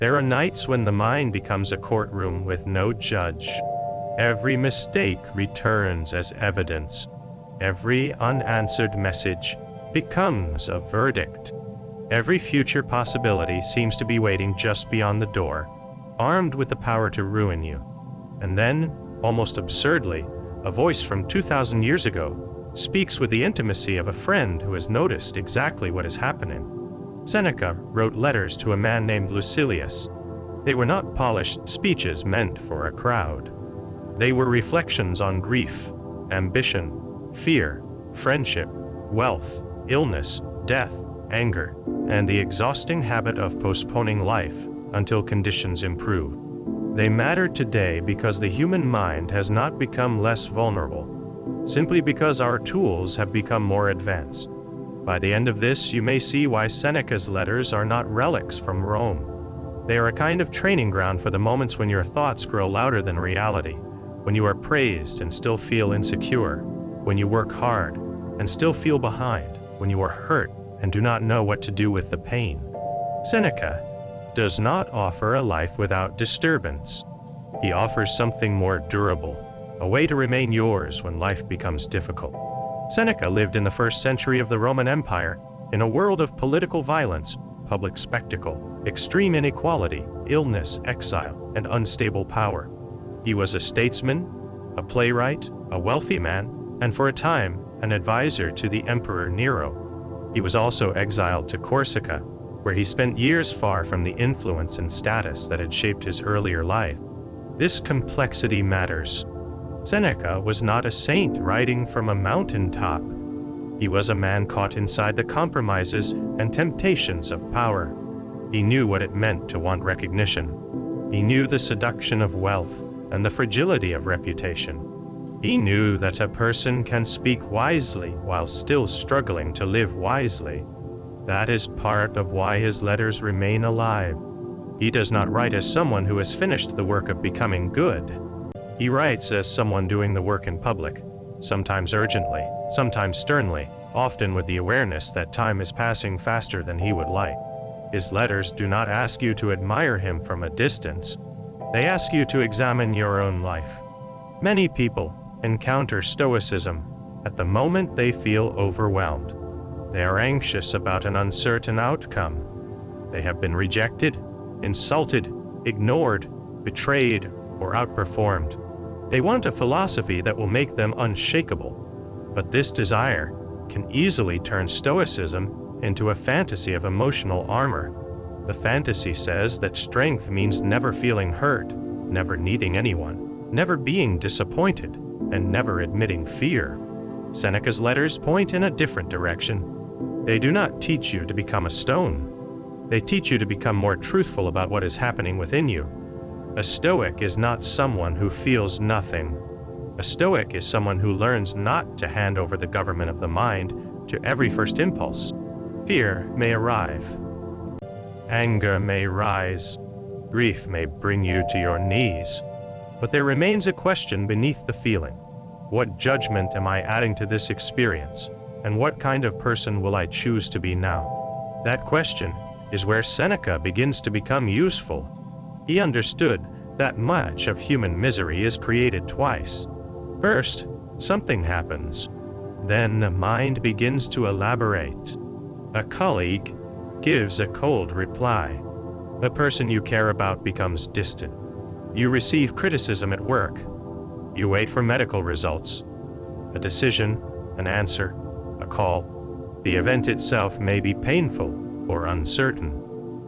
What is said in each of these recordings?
There are nights when the mind becomes a courtroom with no judge. Every mistake returns as evidence. Every unanswered message becomes a verdict. Every future possibility seems to be waiting just beyond the door, armed with the power to ruin you. And then, almost absurdly, a voice from 2,000 years ago speaks with the intimacy of a friend who has noticed exactly what is happening. Seneca wrote letters to a man named Lucilius. They were not polished speeches meant for a crowd. They were reflections on grief, ambition, fear, friendship, wealth, illness, death, anger, and the exhausting habit of postponing life until conditions improve. They matter today because the human mind has not become less vulnerable, simply because our tools have become more advanced. By the end of this, you may see why Seneca's letters are not relics from Rome. They are a kind of training ground for the moments when your thoughts grow louder than reality, when you are praised and still feel insecure, when you work hard and still feel behind, when you are hurt and do not know what to do with the pain. Seneca does not offer a life without disturbance. He offers something more durable, a way to remain yours when life becomes difficult. Seneca lived in the 1st century of the Roman Empire, in a world of political violence, public spectacle, extreme inequality, illness, exile, and unstable power. He was a statesman, a playwright, a wealthy man, and for a time, an advisor to the Emperor Nero. He was also exiled to Corsica, where he spent years far from the influence and status that had shaped his earlier life. This complexity matters. Seneca was not a saint riding from a mountaintop. He was a man caught inside the compromises and temptations of power. He knew what it meant to want recognition. He knew the seduction of wealth and the fragility of reputation. He knew that a person can speak wisely while still struggling to live wisely. That is part of why his letters remain alive. He does not write as someone who has finished the work of becoming good. He writes as someone doing the work in public, sometimes urgently, sometimes sternly, often with the awareness that time is passing faster than he would like. His letters do not ask you to admire him from a distance. They ask you to examine your own life. Many people encounter Stoicism at the moment they feel overwhelmed. They are anxious about an uncertain outcome. They have been rejected, insulted, ignored, betrayed, or outperformed. They want a philosophy that will make them unshakable. But this desire can easily turn Stoicism into a fantasy of emotional armor. The fantasy says that strength means never feeling hurt, never needing anyone, never being disappointed, and never admitting fear. Seneca's letters point in a different direction. They do not teach you to become a stone. They teach you to become more truthful about what is happening within you. A Stoic is not someone who feels nothing. A Stoic is someone who learns not to hand over the government of the mind to every first impulse. Fear may arrive. Anger may rise. Grief may bring you to your knees. But there remains a question beneath the feeling. What judgment am I adding to this experience? And what kind of person will I choose to be now? That question is where Seneca begins to become useful. He understood that much of human misery is created twice. First, something happens. Then the mind begins to elaborate. A colleague gives a cold reply. A person you care about becomes distant. You receive criticism at work. You wait for medical results. A decision, an answer, a call. The event itself may be painful or uncertain,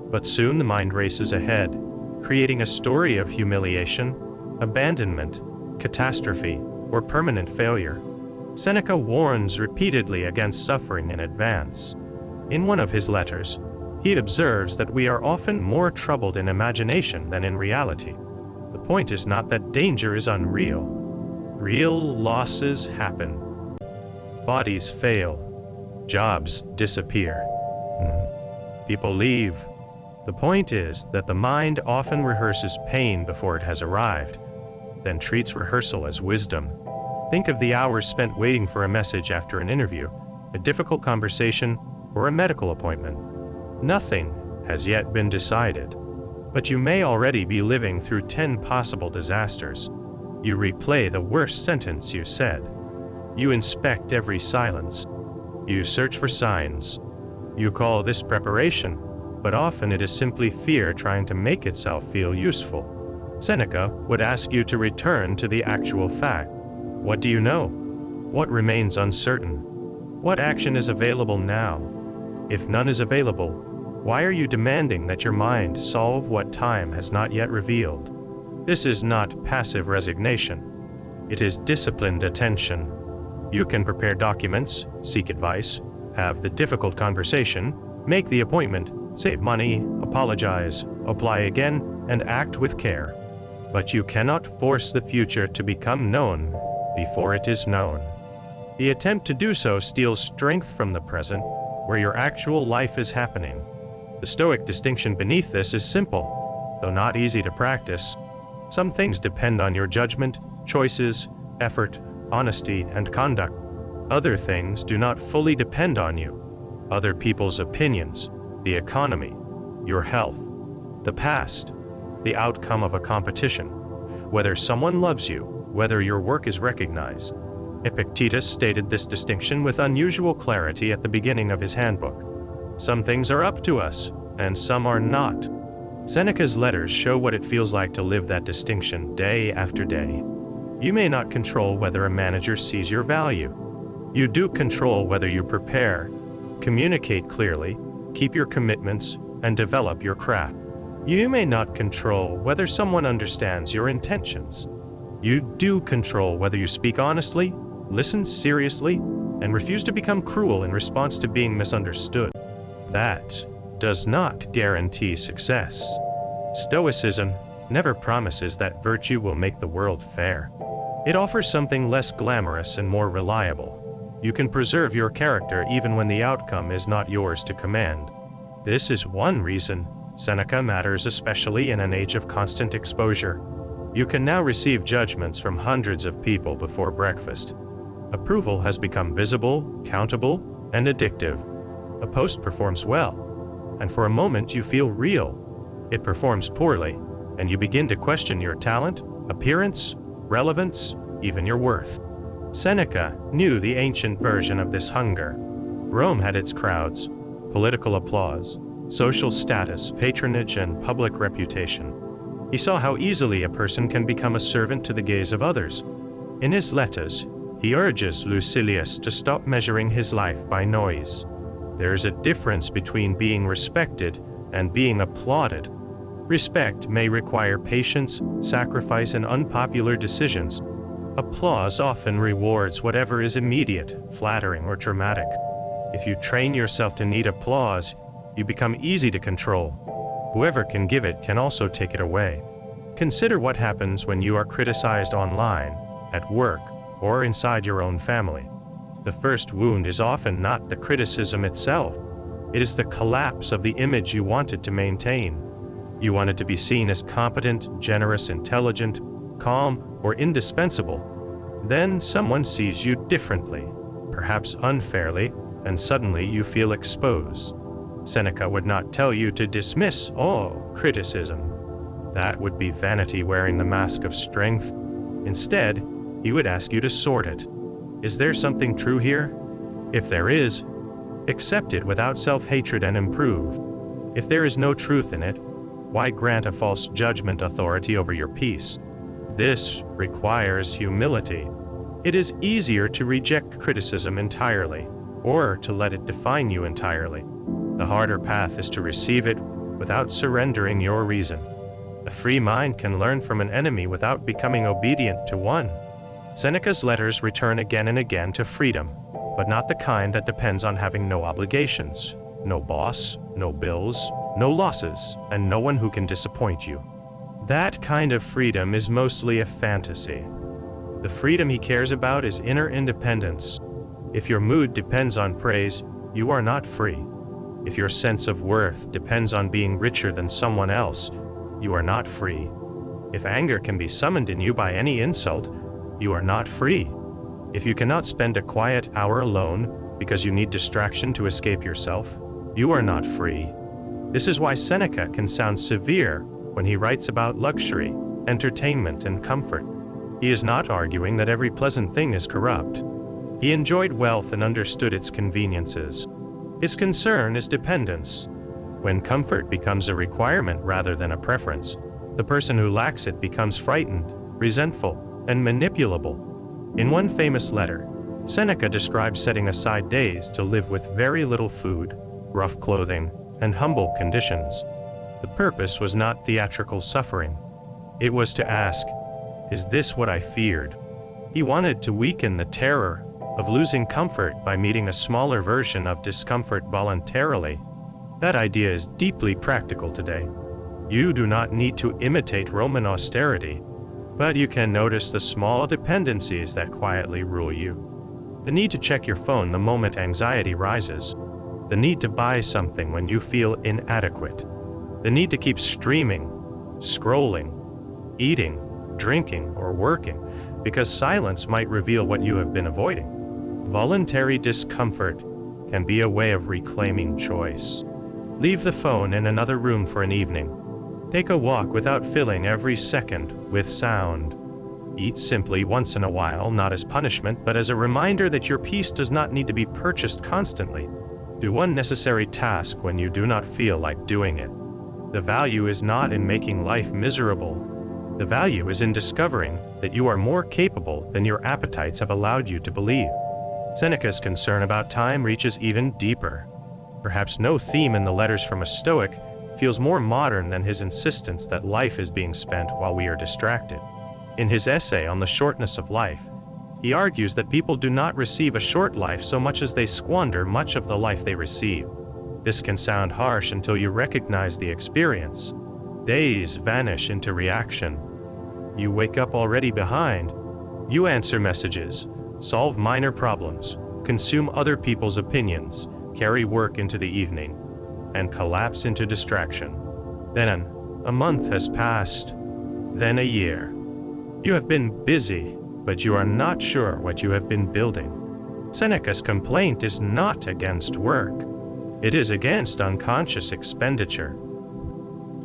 but soon the mind races ahead, creating a story of humiliation, abandonment, catastrophe, or permanent failure. Seneca warns repeatedly against suffering in advance. In one of his letters, he observes that we are often more troubled in imagination than in reality. The point is not that danger is unreal. Real losses happen. Bodies fail. Jobs disappear. People leave. The point is that the mind often rehearses pain before it has arrived, then treats rehearsal as wisdom. Think of the hours spent waiting for a message after an interview, a difficult conversation, or a medical appointment. Nothing has yet been decided. But you may already be living through 10 possible disasters. You replay the worst sentence you said. You inspect every silence. You search for signs. You call this preparation, but often it is simply fear trying to make itself feel useful. Seneca would ask you to return to the actual fact. What do you know? What remains uncertain? What action is available now? If none is available, why are you demanding that your mind solve what time has not yet revealed? This is not passive resignation. It is disciplined attention. You can prepare documents, seek advice, have the difficult conversation, make the appointment, save money, apologize, apply again, and act with care. But you cannot force the future to become known before it is known. The attempt to do so steals strength from the present, where your actual life is happening. The Stoic distinction beneath this is simple, though not easy to practice. Some things depend on your judgment, choices, effort, honesty, and conduct. Other things do not fully depend on you. Other people's opinions, the economy, your health, the past, the outcome of a competition, whether someone loves you, whether your work is recognized. Epictetus stated this distinction with unusual clarity at the beginning of his handbook. Some things are up to us, and some are not. Seneca's letters show what it feels like to live that distinction day after day. You may not control whether a manager sees your value. You do control whether you prepare, communicate clearly, keep your commitments, and develop your craft. You may not control whether someone understands your intentions. You do control whether you speak honestly, listen seriously, and refuse to become cruel in response to being misunderstood. That does not guarantee success. Stoicism never promises that virtue will make the world fair. It offers something less glamorous and more reliable. You can preserve your character even when the outcome is not yours to command. This is one reason Seneca matters, especially in an age of constant exposure. You can now receive judgments from hundreds of people before breakfast. Approval has become visible, countable, and addictive. A post performs well, and for a moment you feel real. It performs poorly, and you begin to question your talent, appearance, relevance, even your worth. Seneca knew the ancient version of this hunger. Rome had its crowds, political applause, social status, patronage, and public reputation. He saw how easily a person can become a servant to the gaze of others. In his letters, he urges Lucilius to stop measuring his life by noise. There is a difference between being respected and being applauded. Respect may require patience, sacrifice, and unpopular decisions. Applause often rewards whatever is immediate, flattering, or dramatic. If you train yourself to need applause, you become easy to control. Whoever can give it can also take it away. Consider what happens when you are criticized online, at work, or inside your own family. The first wound is often not the criticism itself. It is the collapse of the image you wanted to maintain. You wanted to be seen as competent, generous, intelligent, calm, or indispensable. Then someone sees you differently, perhaps unfairly, and suddenly you feel exposed. Seneca would not tell you to dismiss all criticism. That would be vanity wearing the mask of strength. Instead, he would ask you to sort it. Is there something true here? If there is, accept it without self-hatred and improve. If there is no truth in it, why grant a false judgment authority over your peace? This requires humility. It is easier to reject criticism entirely, or to let it define you entirely. The harder path is to receive it without surrendering your reason. A free mind can learn from an enemy without becoming obedient to one. Seneca's letters return again and again to freedom, but not the kind that depends on having no obligations, no boss, no bills, no losses, and no one who can disappoint you. That kind of freedom is mostly a fantasy. The freedom he cares about is inner independence. If your mood depends on praise, you are not free. If your sense of worth depends on being richer than someone else, you are not free. If anger can be summoned in you by any insult, you are not free. If you cannot spend a quiet hour alone because you need distraction to escape yourself, you are not free. This is why Seneca can sound severe when he writes about luxury, entertainment, and comfort. He is not arguing that every pleasant thing is corrupt. He enjoyed wealth and understood its conveniences. His concern is dependence. When comfort becomes a requirement rather than a preference, the person who lacks it becomes frightened, resentful, and manipulable. In one famous letter, Seneca describes setting aside days to live with very little food, rough clothing, and humble conditions. The purpose was not theatrical suffering. It was to ask, is this what I feared? He wanted to weaken the terror of losing comfort by meeting a smaller version of discomfort voluntarily. That idea is deeply practical today. You do not need to imitate Roman austerity, but you can notice the small dependencies that quietly rule you. The need to check your phone the moment anxiety rises. The need to buy something when you feel inadequate. The need to keep streaming, scrolling, eating, drinking, or working, because silence might reveal what you have been avoiding. Voluntary discomfort can be a way of reclaiming choice. Leave the phone in another room for an evening. Take a walk without filling every second with sound. Eat simply once in a while, not as punishment, but as a reminder that your peace does not need to be purchased constantly. Do one necessary task when you do not feel like doing it. The value is not in making life miserable. The value is in discovering that you are more capable than your appetites have allowed you to believe. Seneca's concern about time reaches even deeper. Perhaps no theme in the letters from a Stoic feels more modern than his insistence that life is being spent while we are distracted. In his essay on the shortness of life, he argues that people do not receive a short life so much as they squander much of the life they receive. This can sound harsh until you recognize the experience. Days vanish into reaction. You wake up already behind. You answer messages, solve minor problems, consume other people's opinions, carry work into the evening, and collapse into distraction. Then, a month has passed, then a year. You have been busy, but you are not sure what you have been building. Seneca's complaint is not against work. It is against unconscious expenditure.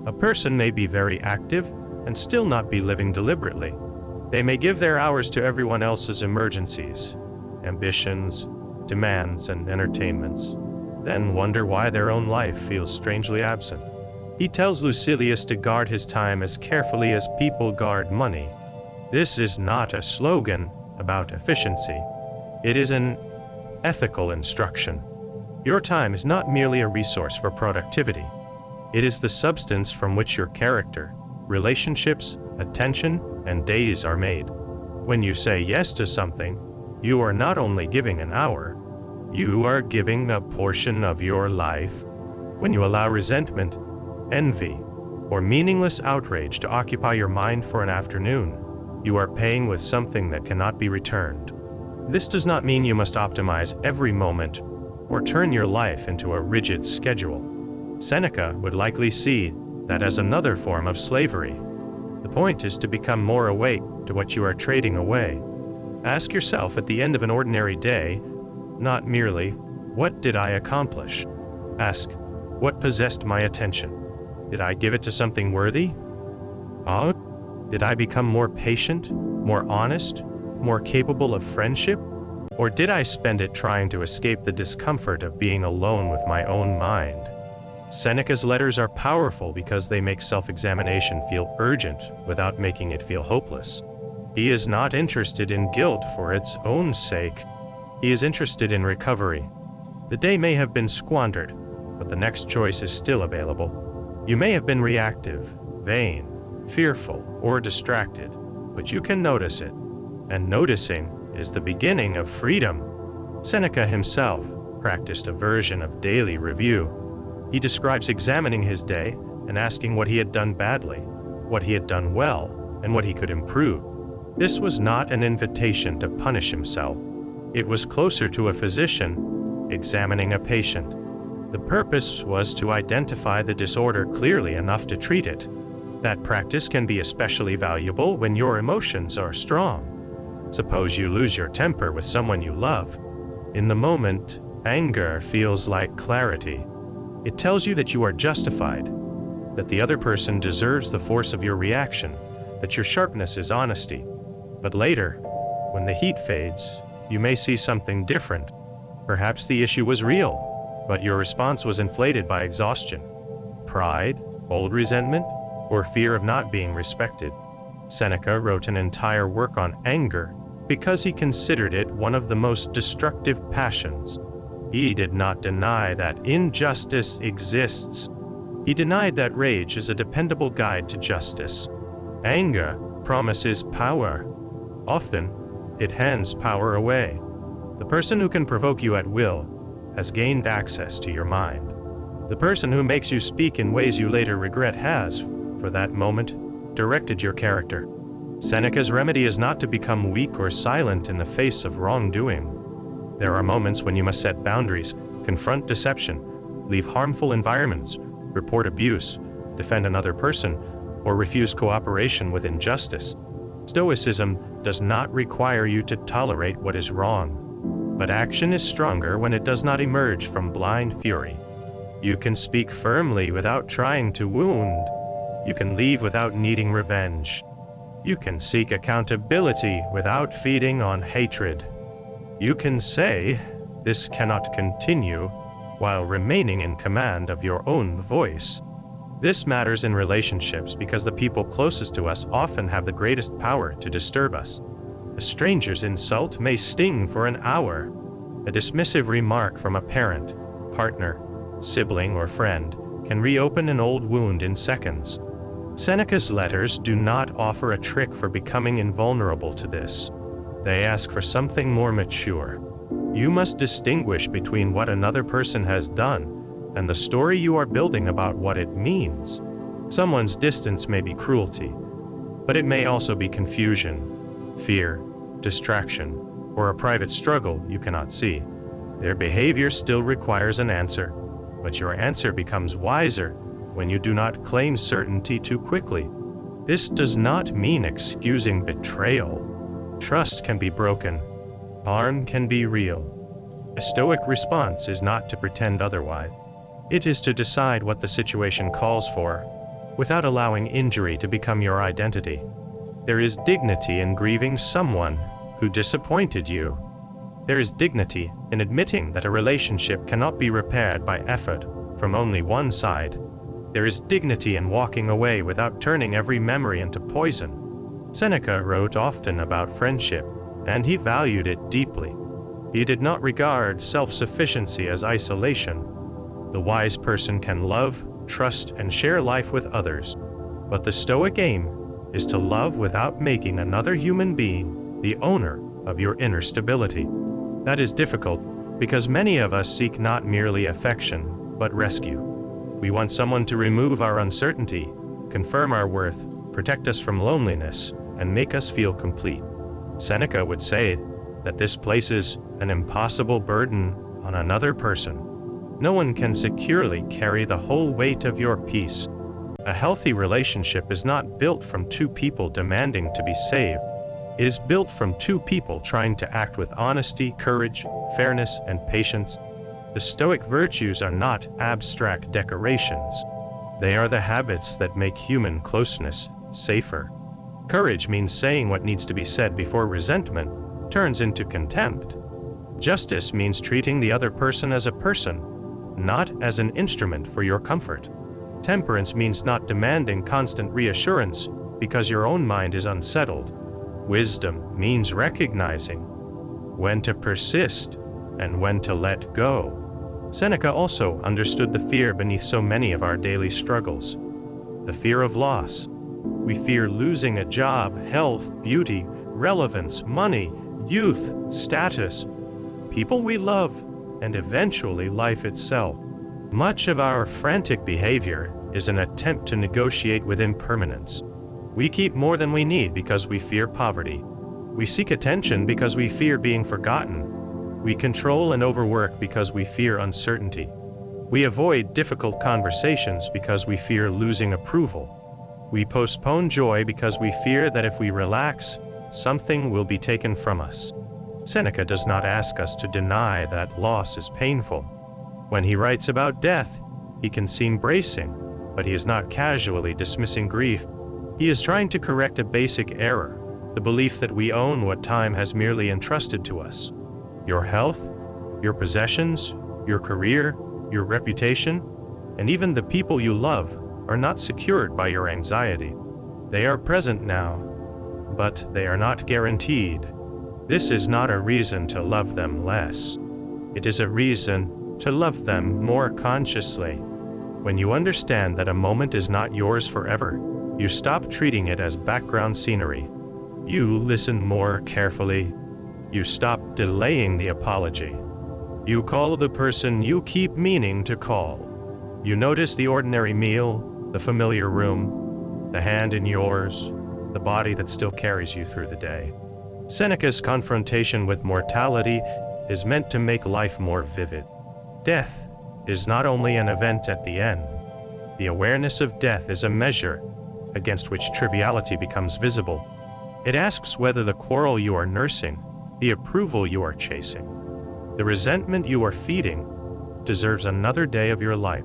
A person may be very active and still not be living deliberately. They may give their hours to everyone else's emergencies, ambitions, demands, and entertainments, then wonder why their own life feels strangely absent. He tells Lucilius to guard his time as carefully as people guard money. This is not a slogan about efficiency. It is an ethical instruction. Your time is not merely a resource for productivity. It is the substance from which your character, relationships, attention, and days are made. When you say yes to something, you are not only giving an hour, you are giving a portion of your life. When you allow resentment, envy, or meaningless outrage to occupy your mind for an afternoon, you are paying with something that cannot be returned. This does not mean you must optimize every moment or turn your life into a rigid schedule. Seneca would likely see that as another form of slavery. The point is to become more awake to what you are trading away. Ask yourself at the end of an ordinary day, not merely, what did I accomplish? Ask, what possessed my attention? Did I give it to something worthy? Did I become more patient, more honest, more capable of friendship? Or did I spend it trying to escape the discomfort of being alone with my own mind? Seneca's letters are powerful because they make self-examination feel urgent without making it feel hopeless. He is not interested in guilt for its own sake. He is interested in recovery. The day may have been squandered, but the next choice is still available. You may have been reactive, vain, fearful, or distracted, but you can notice it, and noticing is the beginning of freedom. Seneca himself practiced a version of daily review. He describes examining his day and asking what he had done badly, what he had done well, and what he could improve. This was not an invitation to punish himself. It was closer to a physician examining a patient. The purpose was to identify the disorder clearly enough to treat it. That practice can be especially valuable when your emotions are strong. Suppose you lose your temper with someone you love. In the moment, anger feels like clarity. It tells you that you are justified. that the other person deserves the force of your reaction, that your sharpness is honesty. But later, when the heat fades, you may see something different. Perhaps the issue was real, but your response was inflated by exhaustion, pride, old resentment, or fear of not being respected. Seneca wrote an entire work on anger because he considered it one of the most destructive passions. He did not deny that injustice exists. He denied that rage is a dependable guide to justice. Anger promises power. Often, it hands power away. The person who can provoke you at will has gained access to your mind. The person who makes you speak in ways you later regret has, for that moment, directed your character. Seneca's remedy is not to become weak or silent in the face of wrongdoing. There are moments when you must set boundaries, confront deception, leave harmful environments, report abuse, defend another person, or refuse cooperation with injustice. Stoicism does not require you to tolerate what is wrong, but action is stronger when it does not emerge from blind fury. You can speak firmly without trying to wound. You can leave without needing revenge. You can seek accountability without feeding on hatred. You can say, "This cannot continue," while remaining in command of your own voice. This matters in relationships because the people closest to us often have the greatest power to disturb us. A stranger's insult may sting for an hour. A dismissive remark from a parent, partner, sibling, or friend can reopen an old wound in seconds. Seneca's letters do not offer a trick for becoming invulnerable to this. They ask for something more mature. You must distinguish between what another person has done and the story you are building about what it means. Someone's distance may be cruelty, but it may also be confusion, fear, distraction, or a private struggle you cannot see. Their behavior still requires an answer, but your answer becomes wiser when you do not claim certainty too quickly. This does not mean excusing betrayal. Trust can be broken. Harm can be real. A Stoic response is not to pretend otherwise. It is to decide what the situation calls for, without allowing injury to become your identity. There is dignity in grieving someone who disappointed you. There is dignity in admitting that a relationship cannot be repaired by effort from only one side. There is dignity in walking away without turning every memory into poison. Seneca wrote often about friendship, and he valued it deeply. He did not regard self-sufficiency as isolation. The wise person can love, trust, and share life with others. But the Stoic aim is to love without making another human being the owner of your inner stability. That is difficult because many of us seek not merely affection, but rescue. We want someone to remove our uncertainty, confirm our worth, protect us from loneliness, and make us feel complete. Seneca would say that this places an impossible burden on another person. No one can securely carry the whole weight of your peace. A healthy relationship is not built from two people demanding to be saved. It is built from two people trying to act with honesty, courage, fairness, and patience. The Stoic virtues are not abstract decorations. They are the habits that make human closeness safer. Courage means saying what needs to be said before resentment turns into contempt. Justice means treating the other person as a person, not as an instrument for your comfort. Temperance means not demanding constant reassurance because your own mind is unsettled. Wisdom means recognizing when to persist and when to let go. Seneca also understood the fear beneath so many of our daily struggles. The fear of loss. We fear losing a job, health, beauty, relevance, money, youth, status, people we love, and eventually life itself. Much of our frantic behavior is an attempt to negotiate with impermanence. We keep more than we need because we fear poverty. We seek attention because we fear being forgotten. We control and overwork because we fear uncertainty. We avoid difficult conversations because we fear losing approval. We postpone joy because we fear that if we relax, something will be taken from us. Seneca does not ask us to deny that loss is painful. When he writes about death, he can seem bracing, But he is not casually dismissing grief. He is trying to correct a basic error, the belief that we own what time has merely entrusted to us. Your health, your possessions, your career, your reputation, and even the people you love are not secured by your anxiety. They are present now, but they are not guaranteed. This is not a reason to love them less. It is a reason to love them more consciously. When you understand that a moment is not yours forever, you stop treating it as background scenery. You listen more carefully. You stop delaying the apology. You call the person you keep meaning to call. You notice the ordinary meal, the familiar room, the hand in yours, the body that still carries you through the day. Seneca's confrontation with mortality is meant to make life more vivid. Death is not only an event at the end. The awareness of death is a measure against which triviality becomes visible. It asks whether the quarrel you are nursing, the approval you are chasing, the resentment you are feeding, deserves another day of your life.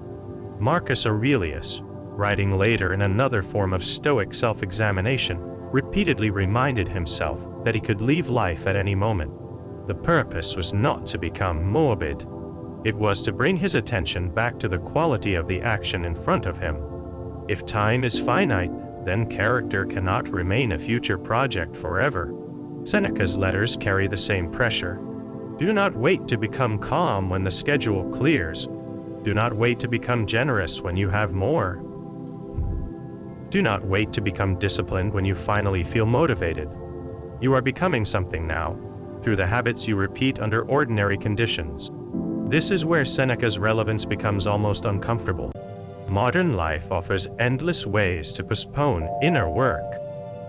Marcus Aurelius, writing later in another form of Stoic self-examination, repeatedly reminded himself that he could leave life at any moment. The purpose was not to become morbid. It was to bring his attention back to the quality of the action in front of him. If time is finite, then character cannot remain a future project forever. Seneca's letters carry the same pressure. Do not wait to become calm when the schedule clears. Do not wait to become generous when you have more. Do not wait to become disciplined when you finally feel motivated. You are becoming something now, through the habits you repeat under ordinary conditions. This is where Seneca's relevance becomes almost uncomfortable. Modern life offers endless ways to postpone inner work.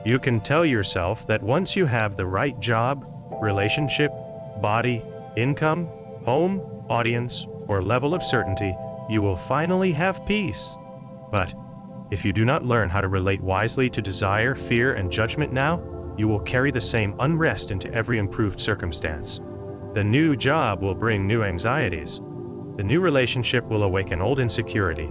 You can tell yourself that once you have the right job, relationship, body, income, home, audience, or level of certainty, you will finally have peace. But if you do not learn how to relate wisely to desire, fear, and judgment now, you will carry the same unrest into every improved circumstance. The new job will bring new anxieties. The new relationship will awaken old insecurity.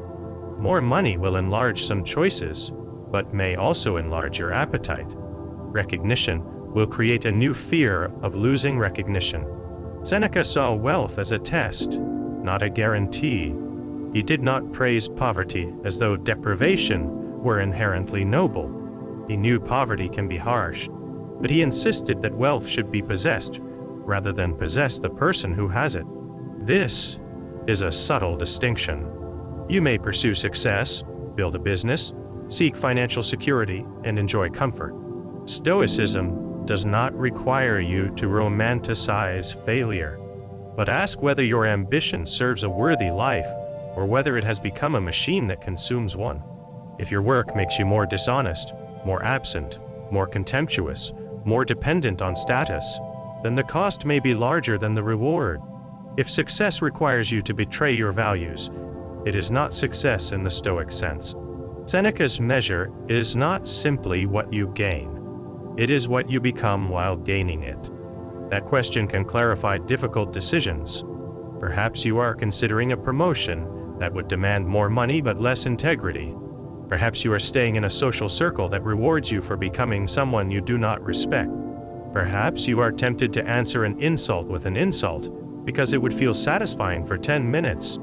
More money will enlarge some choices, but may also enlarge your appetite. Recognition will create a new fear of losing recognition. Seneca saw wealth as a test, not a guarantee. He did not praise poverty as though deprivation were inherently noble. He knew poverty can be harsh, but he insisted that wealth should be possessed rather than possess the person who has it. This is a subtle distinction. You may pursue success, build a business, seek financial security, and enjoy comfort. Stoicism does not require you to romanticize failure, but ask whether your ambition serves a worthy life or whether it has become a machine that consumes one. If your work makes you more dishonest, more absent, more contemptuous, more dependent on status, then the cost may be larger than the reward. If success requires you to betray your values, it is not success in the Stoic sense. Seneca's measure is not simply what you gain. It is what you become while gaining it. That question can clarify difficult decisions. Perhaps you are considering a promotion that would demand more money but less integrity. Perhaps you are staying in a social circle that rewards you for becoming someone you do not respect. Perhaps you are tempted to answer an insult with an insult because it would feel satisfying for 10 minutes.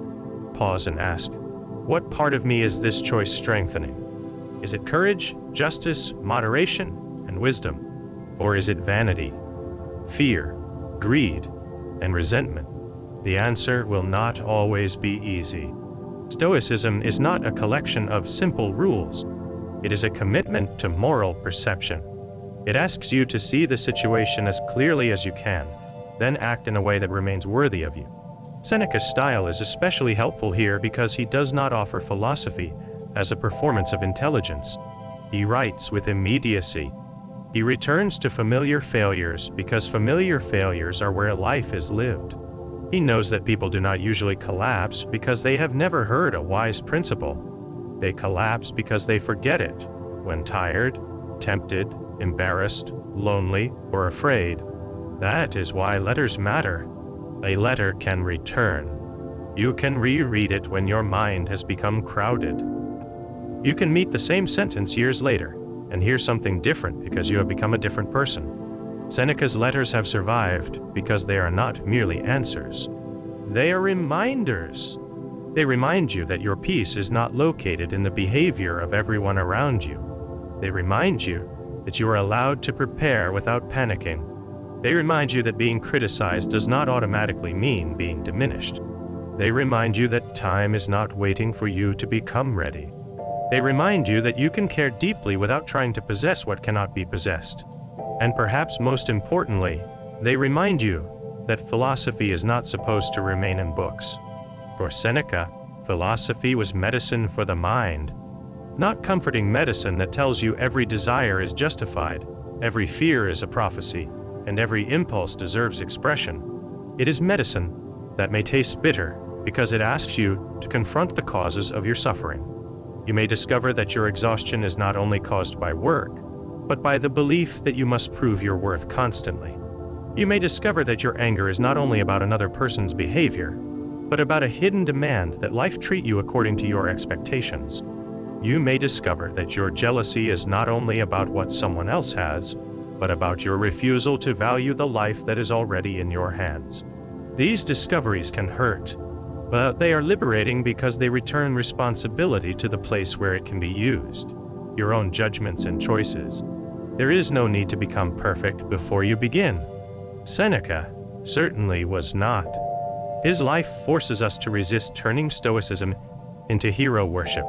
Pause and ask, what part of me is this choice strengthening? Is it courage, justice, moderation, and wisdom? Or is it vanity, fear, greed, and resentment? The answer will not always be easy. Stoicism is not a collection of simple rules. It is a commitment to moral perception. It asks you to see the situation as clearly as you can, then act in a way that remains worthy of you. Seneca's style is especially helpful here because he does not offer philosophy as a performance of intelligence. He writes with immediacy. He returns to familiar failures because familiar failures are where life is lived. He knows that people do not usually collapse because they have never heard a wise principle. They collapse because they forget it when tired, tempted, embarrassed, lonely, or afraid. That is why letters matter. A letter can return. You can reread it when your mind has become crowded. You can meet the same sentence years later and hear something different because you have become a different person. Seneca's letters have survived because they are not merely answers. They are reminders. They remind you that your peace is not located in the behavior of everyone around you. They remind you that you are allowed to prepare without panicking. They remind you that being criticized does not automatically mean being diminished. They remind you that time is not waiting for you to become ready. They remind you that you can care deeply without trying to possess what cannot be possessed. And perhaps most importantly, they remind you that philosophy is not supposed to remain in books. For Seneca, philosophy was medicine for the mind, not comforting medicine that tells you every desire is justified, every fear is a prophecy, and every impulse deserves expression. It is medicine that may taste bitter because it asks you to confront the causes of your suffering. You may discover that your exhaustion is not only caused by work, but by the belief that you must prove your worth constantly. You may discover that your anger is not only about another person's behavior, but about a hidden demand that life treat you according to your expectations. You may discover that your jealousy is not only about what someone else has, but about your refusal to value the life that is already in your hands. These discoveries can hurt, but they are liberating because they return responsibility to the place where it can be used, your own judgments and choices. There is no need to become perfect before you begin. Seneca certainly was not. His life forces us to resist turning Stoicism into hero worship.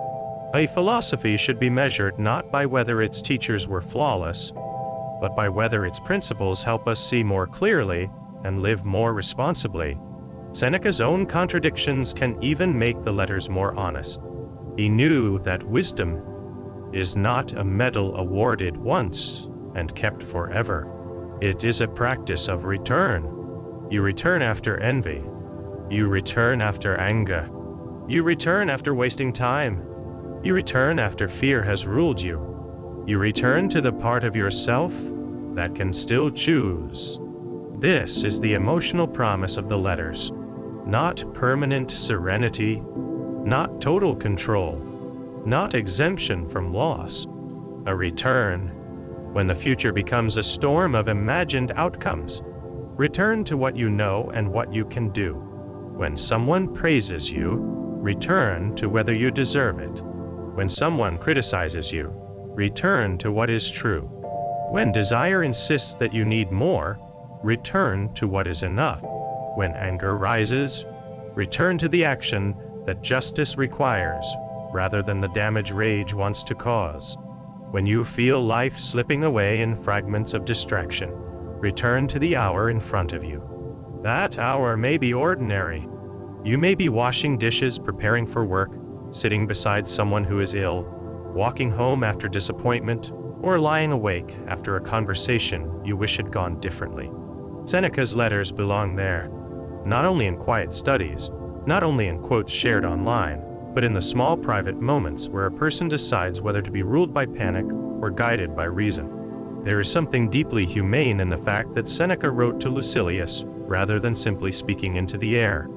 A philosophy should be measured not by whether its teachers were flawless, but by whether its principles help us see more clearly and live more responsibly. Seneca's own contradictions can even make the letters more honest. He knew that wisdom is not a medal awarded once and kept forever. It is a practice of return. You return after envy. You return after anger. You return after wasting time. You return after fear has ruled you. You return to the part of yourself that can still choose. This is the emotional promise of the letters. Not permanent serenity, not total control, not exemption from loss. A return when the future becomes a storm of imagined outcomes. Return to what you know and what you can do. When someone praises you, return to whether you deserve it. When someone criticizes you, return to what is true. When desire insists that you need more, return to what is enough. When anger rises, return to the action that justice requires, rather than the damage rage wants to cause. When you feel life slipping away in fragments of distraction, return to the hour in front of you. That hour may be ordinary. You may be washing dishes, preparing for work, sitting beside someone who is ill, walking home after disappointment, or lying awake after a conversation you wish had gone differently. Seneca's letters belong there, not only in quiet studies, not only in quotes shared online, but in the small private moments where a person decides whether to be ruled by panic or guided by reason. There is something deeply humane in the fact that Seneca wrote to Lucilius rather than simply speaking into the air.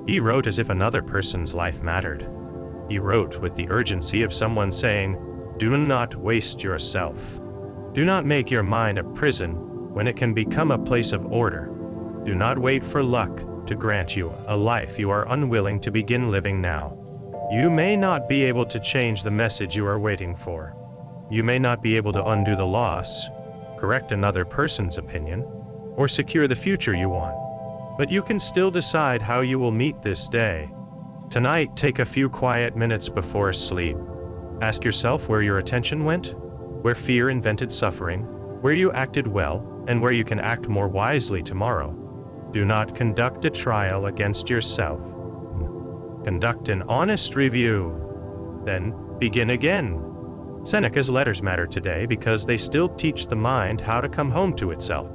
He wrote as if another person's life mattered. He wrote with the urgency of someone saying, "Do not waste yourself. Do not make your mind a prison when it can become a place of order. Do not wait for luck to grant you a life you are unwilling to begin living now. You may not be able to change the message you are waiting for. You may not be able to undo the loss, correct another person's opinion, or secure the future you want. But you can still decide how you will meet this day. Tonight, take a few quiet minutes before sleep. Ask yourself where your attention went, where fear invented suffering, where you acted well, and where you can act more wisely tomorrow. Do not conduct a trial against yourself. Conduct an honest review. Then begin again." Seneca's letters matter today because they still teach the mind how to come home to itself.